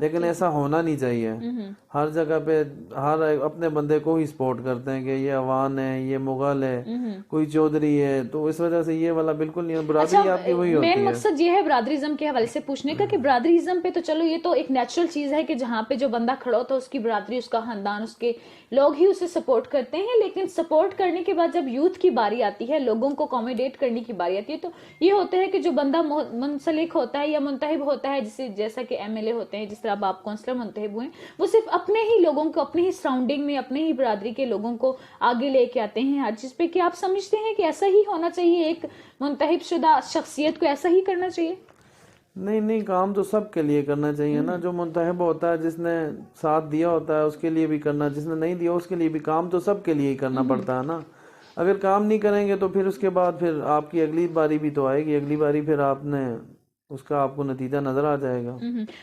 لیکن ایسا ہونا نہیں چاہیے. ہر جگہ پہ ہر اپنے بندے کو ہی سپورٹ کرتے ہیں کہ یہ عوان ہے, یہ مغل ہے, کوئی چودھری ہے, تو اس وجہ سے یہ والا بالکل نہیں. برادری آپ کی وہی ہوتی ہے. مین مقصد یہ ہے برادریزم کے حوالے سے پوچھنے کا کہ برادریزم پہ تو چلو یہ تو ایک نیچرل چیز ہے کہ جہاں پہ جو بندہ کھڑا ہوتا ہے اس کی برادری, اس کا خاندان, اس کے لوگ ہی اسے سپورٹ کرتے ہیں. لیکن سپورٹ کرنے کے بعد جب یوتھ کی باری آتی ہے, لوگوں کو اکوموڈیٹ کرنے کی باری آتی ہے, تو یہ ہوتا ہے کہ جو بندہ منسلک ہوتا ہے یا منتخب ہوتا ہے, جیسا کہ ایم ایل اے ہوتے ہیں, جس طرح آپ کونسلر منتخب ہوئے, وہ صرف اپنے ہی لوگوں کو, اپنے ہی سراؤنڈنگ میں, اپنے ہی برادری کے لوگوں کو آگے لے کے آتے ہیں ہر چیز پہ. کہ آپ سمجھتے ہیں کہ ایسا ہی ہونا چاہیے, ایک منتخب شدہ شخصیت کو ایسا ہی کرنا چاہیے؟ نہیں, کام تو سب کے لیے کرنا چاہیے نا. جو منتخب ہوتا ہے, جس نے ساتھ دیا ہوتا ہے, اس کے لیے بھی کرنا, جس نے نہیں دیا اس کے لیے بھی. کام تو سب کے لیے ہی کرنا پڑتا ہے نا. اگر کام نہیں کریں گے تو پھر اس کے بعد پھر آپ کی اگلی باری بھی تو آئے گی. اگلی باری پھر آپ نے اس کا آپ کو نتیجہ نظر آ جائے گا.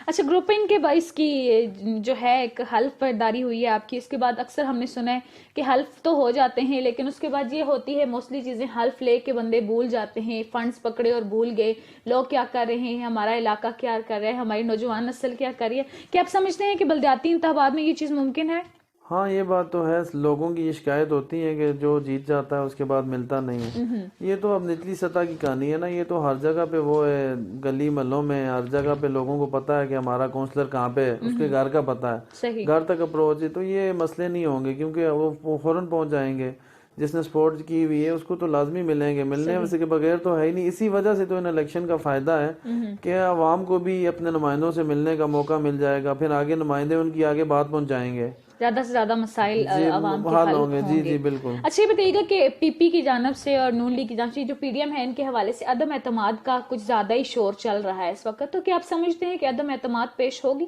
اچھا, گروپنگ کے باعث کی جو ہے ایک حلف برداری ہوئی ہے آپ کی, اس کے بعد اکثر ہم نے سنا ہے کہ حلف تو ہو جاتے ہیں, لیکن اس کے بعد یہ ہوتی ہے موسٹلی چیزیں, حلف لے کے بندے بھول جاتے ہیں, فنڈز پکڑے اور بھول گئے, لوگ کیا کر رہے ہیں, ہمارا علاقہ کیا کر رہا ہے, ہماری نوجوان نسل کیا کر رہی ہے. کیا آپ سمجھتے ہیں کہ بلدیاتی انتخابات میں یہ چیز ممکن ہے؟ ہاں, یہ بات تو ہے. لوگوں کی یہ شکایت ہوتی ہے کہ جو جیت جاتا ہے اس کے بعد ملتا نہیں ہے. یہ تو اب نچلی سطح کی کہانی ہے نا. یہ تو ہر جگہ پہ وہ ہے, گلی محلوں میں ہر جگہ پہ لوگوں کو پتا ہے کہ ہمارا کونسلر کہاں پہ ہے, اس کے گھر کا پتا ہے, گھر تک اپروچ ہے. تو یہ مسئلے نہیں ہوں گے, کیونکہ وہ فوراً پہنچ جائیں گے. جس نے سپورٹ کی ہوئی ہے اس کو تو لازمی ملیں گے, ملنے سے کے بغیر تو ہے ہی نہیں. اسی وجہ سے تو ان الیکشن کا فائدہ ہے کہ عوام کو بھی اپنے نمائندوں سے ملنے کا موقع مل جائے گا. پھر آگے نمائندے ان کی آگے بات پہنچائیں گے, زیادہ سے زیادہ مسائل عوام کے حل حل ہوں گے. جی بالکل. اچھا, یہ بتائیے گا کہ پی پی کی جانب سے اور نون لیگ کی جانب سے جو پی ڈی ایم ہے, ان کے حوالے سے عدم اعتماد کا کچھ زیادہ ہی شور چل رہا ہے اس وقت, تو کیا آپ سمجھتے ہیں کہ عدم اعتماد پیش ہوگی؟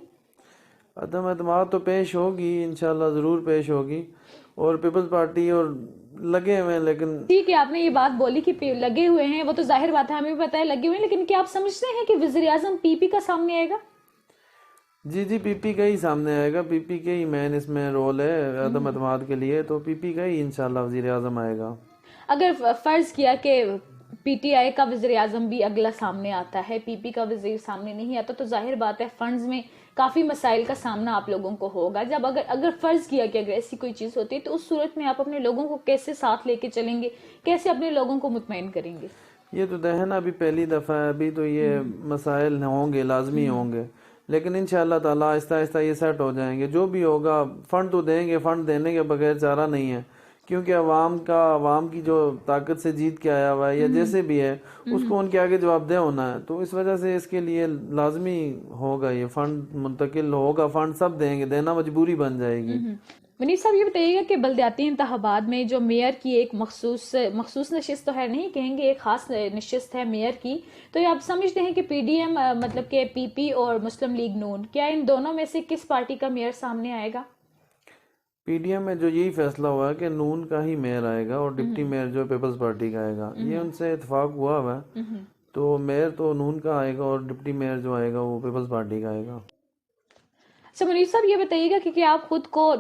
عدم اعتماد تو پیش ہوگی, انشاءاللہ ضرور پیش ہوگی. اور پیپلز پارٹی اور لگے ہوئے ہیں, لیکن ٹھیک ہے, آپ نے یہ بات بولی کہ لگے ہوئے ہیں, وہ تو ظاہر بات ہے, ہمیں بھی پتا ہے لگے ہوئے ہیں, لیکن کیا آپ سمجھتے ہیں کہ وزیر اعظم پی پی کا سامنے آئے گا؟ جی, پی پی کا ہی سامنے آئے گا. پی پی کے ہی مین اس میں رول ہے عدم اعتماد کے لیے, تو پی پی کا ہی انشاءاللہ وزیر اعظم آئے گا. اگر فرض کیا کہ پی ٹی آئی کا وزیر اعظم بھی اگلا سامنے آتا ہے, پی پی کا وزیر سامنے نہیں آتا, تو ظاہر بات ہے فنڈز میں کافی مسائل کا سامنا آپ لوگوں کو ہوگا. جب اگر فرض کیا کہ اگر ایسی کوئی چیز ہوتی ہے, تو اس صورت میں آپ اپنے لوگوں کو کیسے ساتھ لے کے چلیں گے, کیسے اپنے لوگوں کو مطمئن کریں گے؟ یہ تو دہنا ابھی پہلی دفعہ ہے, ابھی تو یہ مسائل ہوں گے, لازمی ہوں گے, لیکن انشاءاللہ تعالیٰ آہستہ آہستہ یہ سیٹ ہو جائیں گے. جو بھی ہوگا فنڈ تو دیں گے, فنڈ دینے کے بغیر چارہ نہیں ہے, کیونکہ عوام کی جو طاقت سے جیت کے آیا ہوا ہے یا جیسے بھی ہے, اس کو ان کے آگے جواب دہ ہونا ہے. تو اس وجہ سے اس کے لیے لازمی ہوگا, یہ فنڈ منتقل ہوگا, فنڈ سب دیں گے, دینا مجبوری بن جائے گی. منیر صاحب, یہ بتائیے گا کہ بلدیاتی انتخابات میں جو میئر کی ایک مخصوص نشست تو ہے, نہیں کہیں گے, ایک خاص نشست ہے میئر کی, تو یہ آپ سمجھتے ہیں کہ پی ڈی ایم مطلب کہ پی پی اور مسلم لیگ نون, کیا ان دونوں میں سے کس پارٹی کا میئر سامنے آئے گا؟ پی ڈی ایم میں جو یہی فیصلہ ہوا ہے کہ نون کا ہی میئر آئے گا, اور ڈپٹی میئر جو پیپلز پارٹی کا آئے گا. یہ ان سے اتفاق ہوا ہوا ہے, تو میئر تو نون کا آئے گا, اور ڈپٹی میئر جو آئے گا وہ پیپلز پارٹی کا آئے گا. اچھا منیر صاحب, یہ بتائیے گا کہ کیا آپ خود کو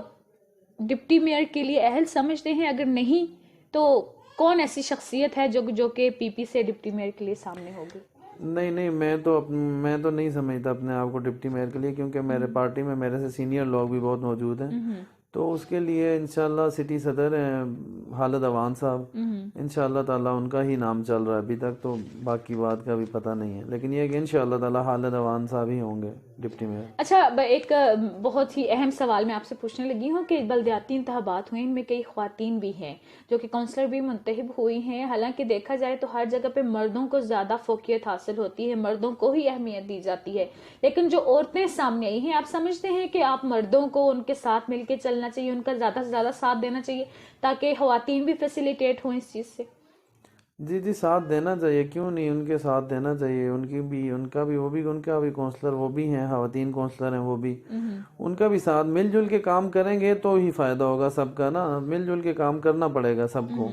ڈپٹی میئر کے لیے اہل سمجھتے ہیں؟ اگر نہیں تو کون ایسی شخصیت ہے جو کہ پی پی سے ڈپٹی میئر کے لیے سامنے ہوگی؟ نہیں, میں تو نہیں سمجھتا اپنے آپ کو ڈپٹی میئر کے لیے, کیونکہ میرے پارٹی میں میرے سے سینئر لوگ بھی بہت موجود ہیں. تو اس کے لیے انشاءاللہ سٹی صدر ہیں خالد عوان صاحب, انشاءاللہ تعالیٰ ان کا ہی نام چل رہا ہے ابھی تک, تو باقی بات کا بھی پتہ نہیں ہے, لیکن یہ کہ انشاءاللہ تعالیٰ خالد عوان صاحب ہی ہوں گے ڈپٹی میئر. اچھا, ایک بہت ہی اہم سوال میں آپ سے پوچھنے لگی ہوں کہ بلدیاتی انتخابات ہوئے, ان میں کئی خواتین بھی ہیں جو کہ کونسلر بھی منتخب ہوئی ہیں. حالانکہ دیکھا جائے تو ہر جگہ پہ مردوں کو زیادہ فوقیت حاصل ہوتی ہے, مردوں کو ہی اہمیت دی جاتی ہے, لیکن جو عورتیں سامنے آئی ہیں, آپ سمجھتے ہیں کہ آپ مردوں کو ان کے ساتھ مل کے چلنا چاہیے, ان کا زیادہ سے زیادہ ساتھ دینا چاہیے تاکہ خواتین بھی فیسیلیٹیٹ ہوں اس چیز سے؟ جی, ساتھ دینا چاہیے, کیوں نہیں, ان کے ساتھ دینا چاہیے. ان کا بھی کونسلر وہ بھی ہیں, خواتین کونسلر ہیں وہ بھی, ان کا بھی ساتھ مل جل کے کام کریں گے تو ہی فائدہ ہوگا سب کا نا. مل جل کے کام کرنا پڑے گا سب کو.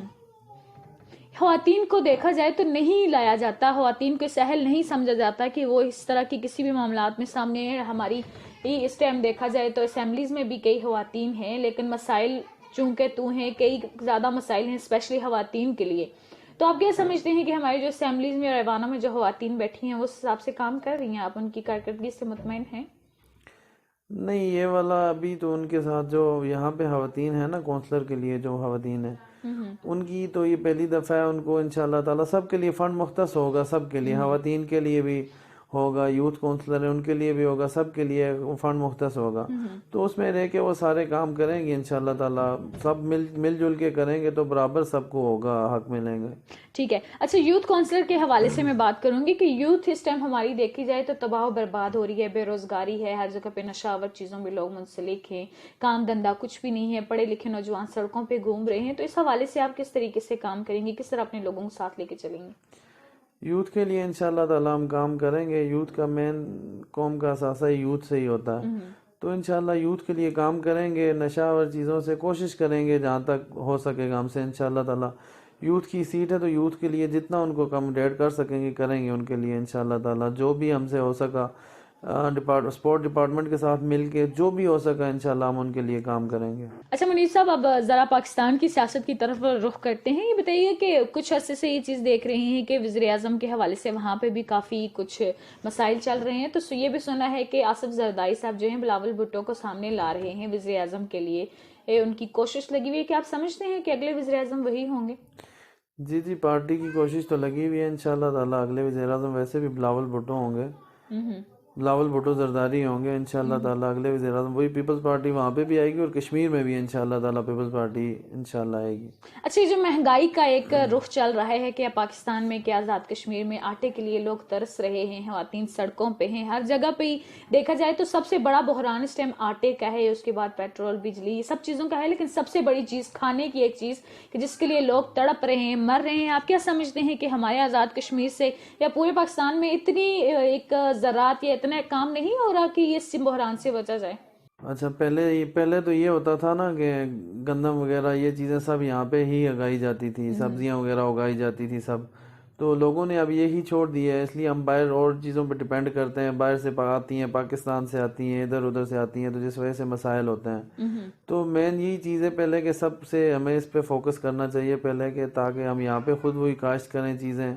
خواتین کو دیکھا جائے تو نہیں لایا جاتا, خواتین کو سہل نہیں سمجھا جاتا کہ وہ اس طرح کی کسی بھی معاملات میں سامنے ہیں. ہماری اس ٹائم دیکھا جائے تو اسمبلیز میں بھی کئی خواتین ہیں, لیکن مسائل چونکہ تو ہیں, کئی زیادہ مسائل ہیں اسپیشلی خواتین کے لیے. تو آپ کیا سمجھتے ہیں کہ ہماری جو اسمبلیز میں اور ایوانوں میں جو خواتین بیٹھی ہیں وہ اس حساب سے کام کر رہی ہیں؟ آپ ان کی کارکردگی سے مطمئن ہیں؟ نہیں یہ والا ابھی تو ان کے ساتھ جو یہاں پہ خواتین ہیں نا کونسلر کے لیے جو خواتین ہیں ان کی تو یہ پہلی دفعہ ہے. ان کو انشاءاللہ تعالی سب کے لیے فنڈ مختص ہوگا, سب کے لیے, خواتین کے لیے بھی ہوگا, یوتھ کونسلر ہیں ان کے لیے بھی ہوگا, سب کے لیے فنڈ مختص ہوگا. تو اس میں رہ کے وہ سارے کام کریں گے انشاءاللہ تعالی, سب مل جل کے کریں گے تو برابر سب کو ہوگا, حق ملیں گے. ٹھیک ہے. اچھا, یوتھ کونسلر کے حوالے سے میں بات کروں گی کہ یوتھ اس ٹائم ہماری دیکھی جائے تو تباہ و برباد ہو رہی ہے, بے روزگاری ہے, ہر جگہ پہ نشہ آور چیزوں میں لوگ منسلک ہیں, کام دھندا کچھ بھی نہیں ہے, پڑھے لکھے نوجوان سڑکوں پہ گھوم رہے ہیں. تو اس حوالے سے آپ کس طریقے سے کام کریں گے, کس طرح اپنے لوگوں کو ساتھ لے کے چلیں گے؟ یوتھ کے لیے انشاءاللہ تعالی ہم کام کریں گے. یوتھ کا مین قوم کا اثاثہ یوتھ سے ہی ہوتا ہے. تو انشاءاللہ یوتھ کے لیے کام کریں گے, نشہ اور چیزوں سے کوشش کریں گے جہاں تک ہو سکے گا ہم سے انشاءاللہ تعالی. یوتھ کی سیٹ ہے تو یوتھ کے لیے جتنا ان کو اکموڈیٹ کر سکیں گے کریں گے ان کے لیے انشاءاللہ تعالی. جو بھی ہم سے ہو سکا سپورٹ ڈپارٹمنٹ کے ساتھ مل کے جو بھی ہو سکا انشاءاللہ ہم ان کے لیے کام کریں گے. اچھا منیر صاحب, اب ذرا پاکستان کی سیاست کی طرف رخ کرتے ہیں. یہ بتائیے کہ کچھ عرصے سے یہ چیز دیکھ رہے ہیں کہ وزیر اعظم کے حوالے سے وہاں پہ بھی کافی کچھ مسائل چل رہے ہیں. تو یہ بھی سنا ہے کہ آصف زرداری صاحب جو ہیں بلاول بھٹو کو سامنے لا رہے ہیں وزیر اعظم کے لیے, ان کی کوشش لگی ہوئی ہے. کہ آپ سمجھتے ہیں کہ اگلے وزیر اعظم وہی ہوں گے؟ جی پارٹی کی کوشش تو لگی ہوئی ہے انشاءاللہ تعالی. اگلے وزیر اعظم ویسے بھی بلاول بھٹو ہوں گے, بلاول بھٹو زرداری ہوں گے انشاءاللہ تعالی. اگلے وزیر اعظم وہی پیپلز پارٹی وہاں پہ بھی آئے گی اور کشمیر میں بھی انشاءاللہ تعالی پیپلز پارٹی انشاءاللہ آئے گی. اچھا, یہ جو مہنگائی کا ایک رخ چل رہا ہے کہ پاکستان میں کیا آزاد کشمیر میں آٹے کے لیے لوگ ترس رہے ہیں, خواتین سڑکوں پہ ہیں, ہر جگہ پہ ہی دیکھا جائے تو سب سے بڑا بحران اس ٹائم آٹے کا ہے, اس کے بعد پیٹرول بجلی یہ سب چیزوں کا ہے, لیکن سب سے بڑی چیز کھانے کی ایک چیز کہ جس کے لیے لوگ تڑپ رہے ہیں, مر رہے ہیں. آپ کیا سمجھتے ہیں کہ ہمارے آزاد کشمیر سے یا پورے پاکستان میں اتنی ایک زراعت یا اتنا کام نہیں ہو رہا کہ یہ اس بحران سے بچا جائے؟ اچھا, پہلے تو یہ ہوتا تھا نا کہ گندم وغیرہ یہ چیزیں سب یہاں پہ ہی اگائی جاتی تھی, سبزیاں وغیرہ اگائی جاتی تھی سب. تو لوگوں نے اب یہی چھوڑ دیا ہے, اس لیے ہم باہر اور چیزوں پہ ڈیپینڈ کرتے ہیں. باہر سے آتی ہیں, پاکستان سے آتی ہیں, ادھر ادھر سے آتی ہیں, تو جس وجہ سے مسائل ہوتے ہیں. تو مین یہی چیز ہے پہلے کہ سب سے ہمیں اس پہ فوکس کرنا چاہیے پہلے کہ تاکہ ہم یہاں پہ خود وہی کاشت کریں, چیزیں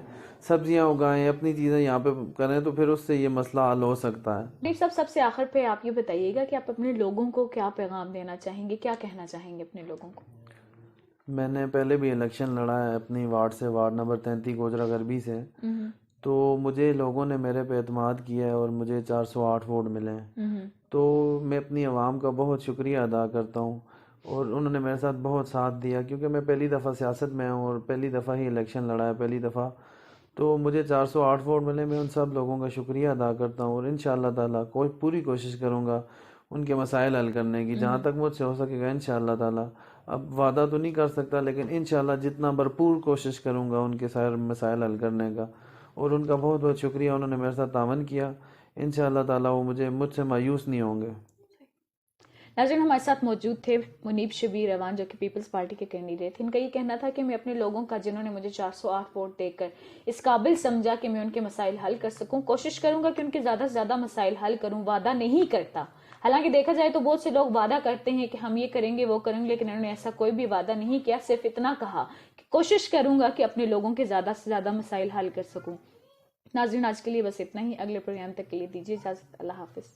سبزیاں اگائیں, اپنی چیزیں یہاں پہ کریں, تو پھر اس سے یہ مسئلہ حل ہو سکتا ہے. صاحب, سب سے آخر پہ آپ یہ بتائیے گا کہ آپ اپنے لوگوں کو کیا پیغام دینا چاہیں گے, کیا کہنا چاہیں گے اپنے لوگوں کو؟ میں نے پہلے بھی الیکشن لڑا ہے اپنی وارڈ سے, وارڈ نمبر 33 گوجرا غربی سے. تو مجھے لوگوں نے میرے پہ اعتماد کیا ہے اور مجھے 408 ووٹ ملے ہیں. تو میں اپنی عوام کا بہت شکریہ ادا کرتا ہوں, اور انہوں نے میرے ساتھ بہت ساتھ دیا کیونکہ میں پہلی دفعہ سیاست میں ہوں اور پہلی دفعہ ہی الیکشن لڑا ہے, پہلی دفعہ. تو مجھے 408 ووٹ ملے, میں ان سب لوگوں کا شکریہ ادا کرتا ہوں, اور انشاءاللہ تعالی پوری کوشش کروں گا ان کے مسائل حل کرنے کی جہاں تک مجھ سے ہو سکے گا انشاءاللہ تعالی. اب وعدہ تو نہیں کر سکتا لیکن انشاءاللہ جتنا بھرپور کوشش کروں گا ان کے سارے مسائل حل کرنے کا. اور ان کا بہت بہت شکریہ, انہوں نے میرے ساتھ تعاون کیا. انشاءاللہ تعالی وہ مجھ سے مایوس نہیں ہوں گے. ناظرین, ہمارے ساتھ موجود تھے منیب شبیر اعوان جو کہ پیپلز پارٹی کے کینڈیڈیٹ تھے. ان کا یہ کہنا تھا کہ میں اپنے لوگوں کا جنہوں نے مجھے 408 ووٹ دے کر اس قابل سمجھا کہ میں ان کے مسائل حل کر سکوں, کوشش کروں گا کہ ان کے زیادہ سے زیادہ مسائل حل کروں. وعدہ نہیں کرتا, حالانکہ دیکھا جائے تو بہت سے لوگ وعدہ کرتے ہیں کہ ہم یہ کریں گے وہ کریں گے, لیکن انہوں نے ایسا کوئی بھی وعدہ نہیں کیا. صرف اتنا کہا کہ کوشش کروں گا کہ اپنے لوگوں کے زیادہ سے زیادہ مسائل حل کر سکوں. ناظرین, آج کے لیے بس اتنا ہی. اگلے پروگرام تک کے لیے دیجیے اجازت. اللہ حافظ.